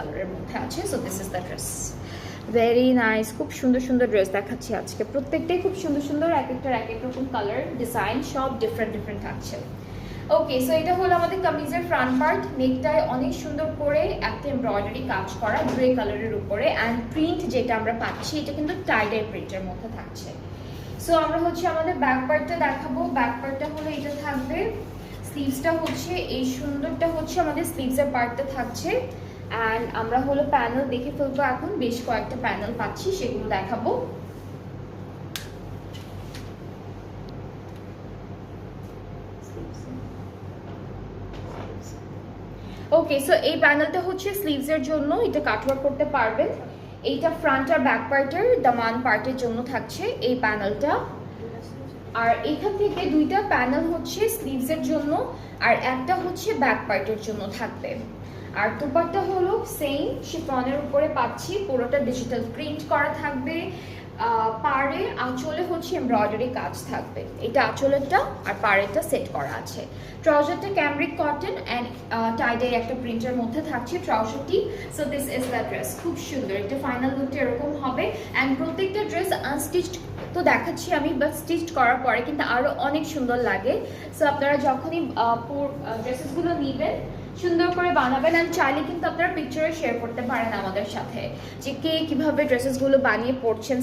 কালারের মধ্যে আছে। So this is the dress, very nice. খুব সুন্দর সুন্দর ড্রেস দেখাচ্ছি আজকে, প্রত্যেকটাই খুব সুন্দর সুন্দর, এক একটার এক এক রকম কালার ডিজাইন, সব ডিফারেন্ট ডিফারেন্ট থাকছে। ওকে, সো এটা হলো আমাদের কামিজের ফ্রন্ট পার্ট। নেকটায় অনেক সুন্দর করে একটা এমব্রয়ডারি কাজ করা গ্রে কালারের উপরে, অ্যান্ড প্রিন্ট যেটা আমরা পাচ্ছি এটা কিন্তু টাইডাই প্রিন্টের মধ্যে থাকছে। সো আমরা হচ্ছে আমাদের ব্যাক পার্টটা দেখাবো। ব্যাক পার্টটা হলো এটা থাকবে, স্লিভসটা হচ্ছে এই সুন্দরটা হচ্ছে আমাদের স্লিভসের পার্টটা থাকছে, অ্যান্ড আমরা হলো প্যানেল দেখে ফেলবো। এখন বেশ কয়েকটা প্যানেল পাচ্ছি, সেগুলো দেখাবো। ওকে, সো এই প্যানেলটা হচ্ছে স্লিভসের জন্য, এটা কাটওয়ার্ক করতে পারবেন। এইটা ফ্রন্ট আর ব্যাক পার্টের দামান পার্টের জন্য থাকছে এই প্যানেলটা। আর এখান থেকে দুইটা প্যানেল হচ্ছে স্লিভসের জন্য, আর একটা হচ্ছে ব্যাক পার্টের জন্য থাকবে। আর দুপাট্টা হলো সেম শিফনের উপরে পাচ্ছি, পুরোটা ডিজিটাল প্রিন্ট করা থাকবে। পাড়ে আঁচলে হচ্ছে এমব্রয়ডারি কাজ থাকবে, এটা আঁচলেরটা আর পাড়েরটা সেট করা আছে। ট্রাউজারটা ক্যামব্রিক কটন অ্যান্ড টাইডাই একটা প্রিন্টের মধ্যে থাকছে ট্রাউজারটি। So this is the dress, খুব সুন্দর, একটা ফাইনাল লুকটা এরকম হবে। অ্যান্ড প্রত্যেকটা ড্রেস আনস্টিচড তো দেখাচ্ছি আমি, বাট স্টিচ করার পরে কিন্তু আরও অনেক সুন্দর লাগে। সো আপনারা যখনই ড্রেসেসগুলো নেবেন সুন্দর করে বানাবেন, অ্যান্ড চাইলে কিন্তু আপনারা পিকচারে শেয়ার করতে পারেন আমাদের সাথে যে কে কীভাবে ড্রেসেসগুলো বানিয়ে পরছেন।